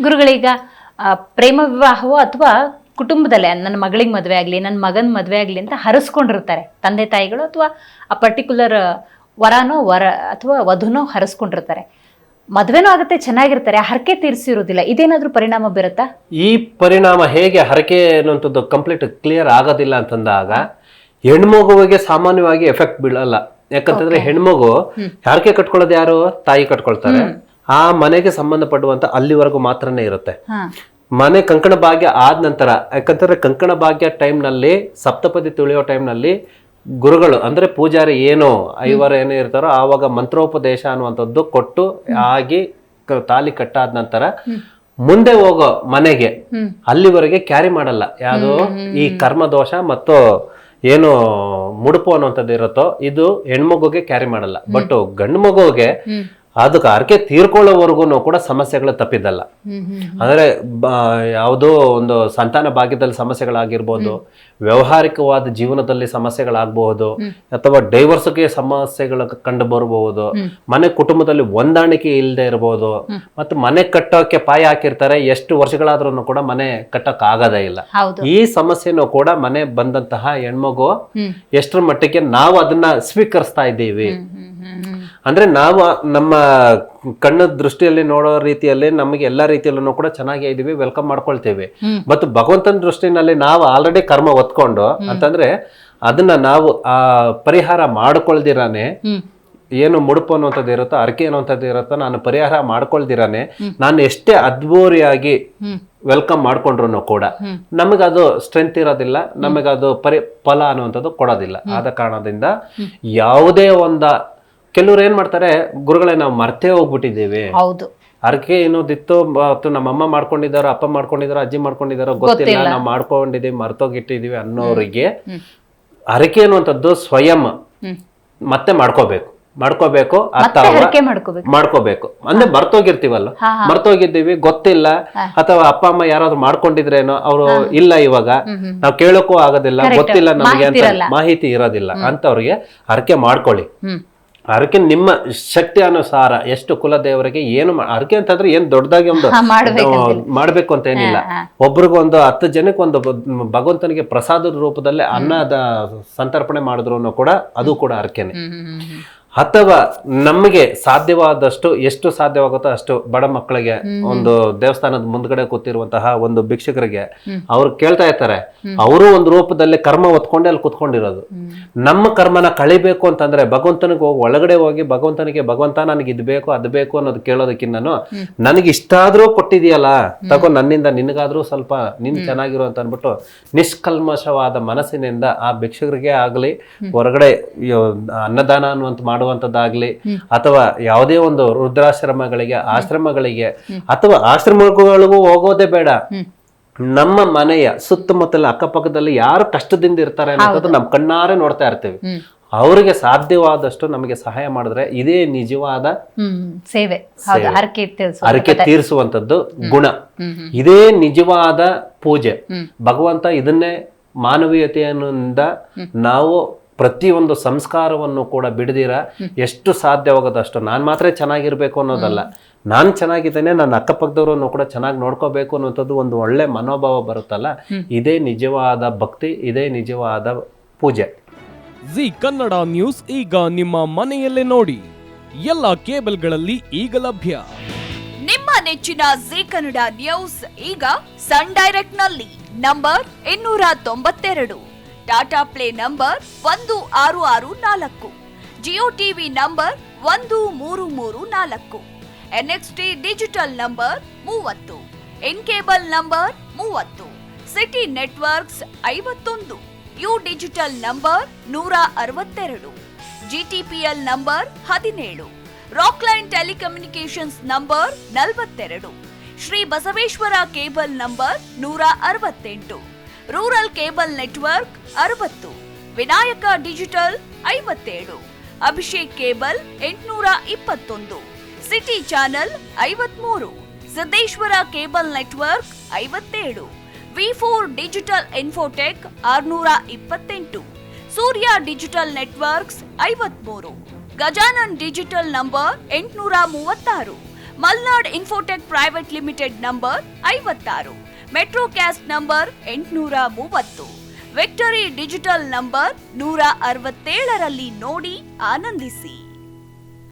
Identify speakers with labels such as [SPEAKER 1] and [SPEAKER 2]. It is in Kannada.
[SPEAKER 1] ಗುರುಗಳೀಗ ಪ್ರೇಮ ವಿವಾಹವೋ ಅಥವಾ ಕುಟುಂಬದಲ್ಲೇ ನನ್ನ ಮಗಳಿಗೆ ಮದುವೆ ಆಗಲಿ ನನ್ನ ಮಗನ ಮದುವೆ ಆಗಲಿ ಅಂತ ಹರಸ್ಕೊಂಡಿರ್ತಾರೆ ತಂದೆ ತಾಯಿಗಳು, ಅಥವಾ ಆ ಪರ್ಟಿಕ್ಯುಲರ್ ವರ ಅಥವಾ ವಧುನೋ ಹರಸ್ಕೊಂಡಿರ್ತಾರೆ. ಮದುವೆನೂ ಆಗುತ್ತೆ, ಚೆನ್ನಾಗಿರ್ತಾರೆ, ಹರಕೆ ತೀರಿಸಿರೋದಿಲ್ಲ. ಇದೇನಾದ್ರೂ ಪರಿಣಾಮ ಬೀರುತ್ತಾ?
[SPEAKER 2] ಈ ಪರಿಣಾಮ ಹೇಗೆ ಹರಕೆ ಅನ್ನುವಂಥದ್ದು ಕಂಪ್ಲೀಟ್ ಕ್ಲಿಯರ್ ಆಗೋದಿಲ್ಲ ಅಂತಂದಾಗ ಹೆಣ್ಮಗುವಿಗೆ ಸಾಮಾನ್ಯವಾಗಿ ಎಫೆಕ್ಟ್ ಬೀಳಲ್ಲ. ಯಾಕಂತಂದ್ರೆ ಹೆಣ್ಮಗು ಹರಕೆ ಕಟ್ಕೊಳ್ಳೋದು ಯಾರು? ತಾಯಿ ಕಟ್ಕೊಳ್ತಾರೆ. ಆ ಮನೆಗೆ ಸಂಬಂಧಪಡುವಂತ ಅಲ್ಲಿವರೆಗೂ ಮಾತ್ರನೇ ಇರುತ್ತೆ. ಮನೆ ಕಂಕಣ ಭಾಗ್ಯ ಆದ ನಂತರ, ಯಾಕಂತಂದ್ರೆ ಕಂಕಣ ಭಾಗ್ಯ ಟೈಮ್ನಲ್ಲಿ ಸಪ್ತಪದಿ ತುಳಿಯೋ ಟೈಮ್ನಲ್ಲಿ ಗುರುಗಳು ಅಂದ್ರೆ ಪೂಜಾರಿ ಏನು ಐವರು ಏನೇ ಇರ್ತಾರೋ ಆವಾಗ ಮಂತ್ರೋಪದೇಶ ಅನ್ನುವಂಥದ್ದು ಕೊಟ್ಟು ಆಗಿ ತಾಲಿ ಕಟ್ಟಾದ ನಂತರ ಮುಂದೆ ಹೋಗೋ ಮನೆಗೆ ಅಲ್ಲಿವರೆಗೆ ಕ್ಯಾರಿ ಮಾಡಲ್ಲ ಯಾವುದು ಈ ಕರ್ಮದೋಷ ಮತ್ತು ಏನು ಮುಡುಪು ಅನ್ನುವಂಥದ್ದು ಇರುತ್ತೋ ಇದು ಹೆಣ್ಮಗುಗೆ ಕ್ಯಾರಿ ಮಾಡಲ್ಲ. ಬಟ್ ಗಂಡು ಮಗುವಿಗೆ ಅದಕ್ಕೆ ಹರಕೆ ತೀರ್ಕೊಳ್ಳೋವರೆಗೂ ಕೂಡ ಸಮಸ್ಯೆಗಳು ತಪ್ಪಿದ್ದಲ್ಲ. ಅಂದ್ರೆ ಯಾವುದೋ ಒಂದು ಸಂತಾನ ಭಾಗ್ಯದಲ್ಲಿ ಸಮಸ್ಯೆಗಳಾಗಿರ್ಬೋದು, ವ್ಯಾವಹಾರಿಕವಾದ ಜೀವನದಲ್ಲಿ ಸಮಸ್ಯೆಗಳಾಗಬಹುದು, ಅಥವಾ ಡೈವರ್ಸ್ಗೆ ಸಮಸ್ಯೆಗಳು ಕಂಡು ಬರಬಹುದು, ಮನೆ ಕುಟುಂಬದಲ್ಲಿ ಹೊಂದಾಣಿಕೆ ಇಲ್ಲದೆ ಇರಬಹುದು, ಮತ್ತು ಮನೆ ಕಟ್ಟೋಕೆ ಪಾಯ ಹಾಕಿರ್ತಾರೆ, ಎಷ್ಟು ವರ್ಷಗಳಾದ್ರೂ ಕೂಡ ಮನೆ ಕಟ್ಟಕ್ ಆಗದೇ ಇಲ್ಲ. ಈ ಸಮಸ್ಯೆನೂ ಕೂಡ ಮನೆ ಬಂದಂತಹ ಹೆಣ್ಮಗು ಎಷ್ಟರ ಮಟ್ಟಿಗೆ ನಾವು ಅದನ್ನ ಸ್ವೀಕರಿಸ್ತಾ ಇದ್ದೀವಿ ಅಂದ್ರೆ ನಾವು ನಮ್ಮ ಕಣ್ಣು ದೃಷ್ಟಿಯಲ್ಲಿ ನೋಡೋ ರೀತಿಯಲ್ಲಿ ನಮಗೆ ಎಲ್ಲಾ ರೀತಿಯಲ್ಲೂ ಕೂಡ ಚೆನ್ನಾಗೇ ಇದೀವಿ, ವೆಲ್ಕಮ್ ಮಾಡ್ಕೊಳ್ತೇವೆ. ಮತ್ತು ಭಗವಂತನ ದೃಷ್ಟಿನಲ್ಲಿ ನಾವು ಆಲ್ರೆಡಿ ಕರ್ಮ ಹೊತ್ಕೊಂಡು ಅಂತಂದ್ರೆ ಅದನ್ನ ನಾವು ಆ ಪರಿಹಾರ ಮಾಡ್ಕೊಳ್ದಿರಾನೆ, ಏನು ಮುಡುಪು ಅನ್ನುವಂಥದ್ದು ಇರುತ್ತೋ ಹರಕೆ ಅನ್ನುವಂಥದ್ದು ಇರುತ್ತೋ ನಾನು ಪರಿಹಾರ ಮಾಡ್ಕೊಳ್ದಿರಾನೆ ನಾನು ಎಷ್ಟೇ ಅದ್ಭೂರಿಯಾಗಿ ವೆಲ್ಕಮ್ ಮಾಡ್ಕೊಂಡ್ರು ಕೂಡ ನಮಗದು ಸ್ಟ್ರೆಂತ್ ಇರೋದಿಲ್ಲ, ನಮಗದು ಫಲ ಅನ್ನುವಂಥದ್ದು ಕೊಡೋದಿಲ್ಲ. ಆದ ಕಾರಣದಿಂದ ಯಾವುದೇ ಕೆಲವ್ರು ಏನ್ ಮಾಡ್ತಾರೆ, ಗುರುಗಳೇ ನಾವು ಮರ್ತೇ ಹೋಗ್ಬಿಟ್ಟಿದ್ದೇವೆ, ಹರಕೆ ಏನೋದಿತ್ತು ನಮ್ಮಮ್ಮ ಮಾಡ್ಕೊಂಡಿದಾರೋ, ಅಪ್ಪ ಮಾಡ್ಕೊಂಡಿದಾರೋ, ಅಜ್ಜಿ ಮಾಡ್ಕೊಂಡಿದಾರೋ ಗೊತ್ತಿಲ್ಲ, ನಾವು ಮಾಡ್ಕೊಂಡಿದೀವಿ, ಮರ್ತೋಗಿಟ್ಟಿದೀವಿ ಅನ್ನೋರಿಗೆ ಹರಕೆ ಅನ್ನುವಂಥದ್ದು ಸ್ವಯಂ ಮತ್ತೆ ಮಾಡ್ಕೋಬೇಕು ಅಂದ್ರೆ ಮರ್ತೋಗಿರ್ತೀವಲ್ಲ, ಮರ್ತೋಗಿದ್ದೀವಿ ಗೊತ್ತಿಲ್ಲ, ಅಥವಾ ಅಪ್ಪ ಅಮ್ಮ ಯಾರಾದ್ರೂ ಮಾಡ್ಕೊಂಡಿದ್ರೇನೋ ಅವರು ಇಲ್ಲ, ಇವಾಗ ನಾವ್ ಕೇಳೋಕ್ಕೂ ಆಗೋದಿಲ್ಲ, ಗೊತ್ತಿಲ್ಲ ನಮಗೆ ಅಂತ ಮಾಹಿತಿ ಇರೋದಿಲ್ಲ ಅಂತವ್ರಿಗೆ ಹರಕೆ ಮಾಡ್ಕೊಳ್ಳಿ. ಹರಕೆ ನಿಮ್ಮ ಶಕ್ತಿ ಅನುಸಾರ ಎಷ್ಟು ಕುಲದೇವರಿಗೆ ಏನು ಹರಕೆ ಅಂತಂದ್ರೆ ಏನ್ ದೊಡ್ಡದಾಗಿ ಒಂದು ಮಾಡ್ಬೇಕು ಅಂತ ಏನಿಲ್ಲ. ಒಬ್ರಿಗೊಂದು 10 ಜನಕ್ಕೆ ಒಂದು ಭಗವಂತನಿಗೆ ಪ್ರಸಾದದ ರೂಪದಲ್ಲಿ ಅನ್ನದ ಸಂತರ್ಪಣೆ ಮಾಡಿದ್ರು ಕೂಡ ಅದು ಕೂಡ ಹರಕೆನೆ. ಅಥವಾ ನಮಗೆ ಸಾಧ್ಯವಾದಷ್ಟು ಎಷ್ಟು ಸಾಧ್ಯವಾಗುತ್ತೋ ಅಷ್ಟು ಬಡ ಮಕ್ಕಳಿಗೆ, ಒಂದು ದೇವಸ್ಥಾನದ ಮುಂದ್ಗಡೆ ಕೂತಿರುವಂತಹ ಒಂದು ಭಿಕ್ಷಕರಿಗೆ ಅವ್ರು ಕೇಳ್ತಾ ಇರ್ತಾರೆ, ಅವರು ಒಂದು ರೂಪದಲ್ಲಿ ಕರ್ಮ ಹೊತ್ಕೊಂಡೆ ಅಲ್ಲಿ ಕುತ್ಕೊಂಡಿರೋದು. ನಮ್ಮ ಕರ್ಮನ ಕಳಿಬೇಕು ಅಂತಂದ್ರೆ ಭಗವಂತನಿಗೆ ಹೋಗಿ ಒಳಗಡೆ ಹೋಗಿ ಭಗವಂತನಿಗೆ, ಭಗವಂತ ನನಗೆ ಇದು ಬೇಕು ಅದು ಬೇಕು ಅನ್ನೋದು ಕೇಳೋದಕ್ಕಿಂತ ನನಗೆ ಇಷ್ಟಾದ್ರೂ ಕೊಟ್ಟಿದೆಯಲ್ಲ ತಗೋ, ನನ್ನಿಂದ ನಿನಗಾದ್ರೂ ಸ್ವಲ್ಪ ನಿನ್ ಚೆನ್ನಾಗಿರೋ ಅಂತ ಅನ್ಬಿಟ್ಟು ನಿಷ್ಕಲ್ಮಶವಾದ ಮನಸ್ಸಿನಿಂದ ಆ ಭಿಕ್ಷಕರಿಗೆ ಆಗ್ಲಿ, ಹೊರಗಡೆ ಅನ್ನದಾನ ಅನ್ನುವಂತ ಮಾಡುವಂತದ್ದಾಗ್ಲಿ, ಅಥವಾ ಯಾವುದೇ ಒಂದು ವೃದ್ಧಾಶ್ರಮಗಳಿಗೆ, ಆಶ್ರಮಗಳಿಗೆ, ಅಥವಾ ಆಶ್ರಮಗಳಿಗೂ ಹೋಗೋದೇ ಬೇಡ, ನಮ್ಮ ಮನೆಯ ಸುತ್ತಮುತ್ತಲ ಅಕ್ಕಪಕ್ಕದಲ್ಲಿ ಯಾರು ಕಷ್ಟದಿಂದ ಇರ್ತಾರೆ ಅನ್ನೋದು ನಮ್ ಕಣ್ಣಾರೆ ನೋಡ್ತಾ ಇರ್ತೀವಿ. ಅವರಿಗೆ ಸಾಧ್ಯವಾದಷ್ಟು ನಮಗೆ ಸಹಾಯ ಮಾಡಿದ್ರೆ ಇದೇ ನಿಜವಾದ
[SPEAKER 1] ಸೇವೆ,
[SPEAKER 2] ಹರಕೆ ತೀರಿಸುವಂತದ್ದು ಗುಣ, ಇದೇ ನಿಜವಾದ ಪೂಜೆ. ಭಗವಂತ ಇದನ್ನೇ ಮಾನವೀಯತೆಯಿಂದ ನಾವು ಪ್ರತಿಯೊಂದು ಸಂಸ್ಕಾರವನ್ನು ಕೂಡ ಬಿಡದಿರ ಎಷ್ಟು ಸಾಧ್ಯವಾಗೋದಷ್ಟು ನಾನು ಮಾತ್ರ ಚೆನ್ನಾಗಿರ್ಬೇಕು ಅನ್ನೋದಲ್ಲ, ನಾನು ಚೆನ್ನಾಗಿದ್ದೇನೆ, ನನ್ನ ಅಕ್ಕಪಕ್ಕದವ್ರನ್ನು ಕೂಡ ಚೆನ್ನಾಗಿ ನೋಡ್ಕೋಬೇಕು ಅನ್ನೋಂಥದ್ದು ಒಂದು ಒಳ್ಳೆ ಮನೋಭಾವ ಬರುತ್ತಲ್ಲ, ಇದೇ ನಿಜವಾದ ಭಕ್ತಿ, ಇದೇ ನಿಜವಾದ ಪೂಜೆ.
[SPEAKER 3] ಜಿ ಕನ್ನಡ ನ್ಯೂಸ್ ಈಗ ನಿಮ್ಮ ಮನೆಯಲ್ಲೇ ನೋಡಿ, ಎಲ್ಲ ಕೇಬಲ್ಗಳಲ್ಲಿ ಈಗ ಲಭ್ಯ.
[SPEAKER 4] ನಿಮ್ಮ ನೆಚ್ಚಿನ ಜಿ ಕನ್ನಡ ನ್ಯೂಸ್ ಈಗ ಸನ್ ಡೈರೆಕ್ಟ್ ನಲ್ಲಿ number 292, Tata Play number 1664, Jio TV number 1334, NXT digital number 30, N cable number 30, city networks 51, U digital number 162, GTPL number 17, Rockline telecommunications number 42, Shri Basaveshwara cable number 168, rural cable network 60, Vinayaka digital 57, Abhishek cable 821, city channel 53, Siddeshwara cable network 57, ವಿ4 digital infotech 628, Surya digital networks 53, Gajanan digital number 836, Malnad infotech private limited number 56, Metrocast number 830, victory digital number 167ರಲ್ಲಿ ನೋಡಿ ಆನಂದಿಸಿ.